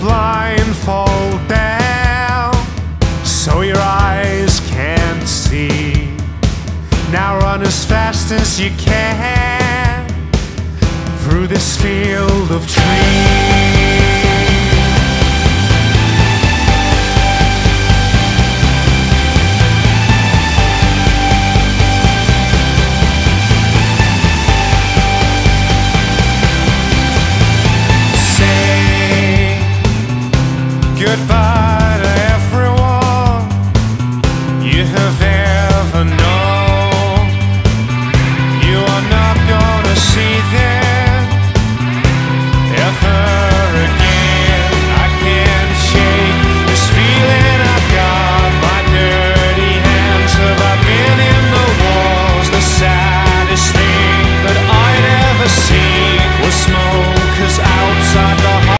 blindfold down so your eyes can't see. Now run as fast as you can through this field of trees. Goodbye.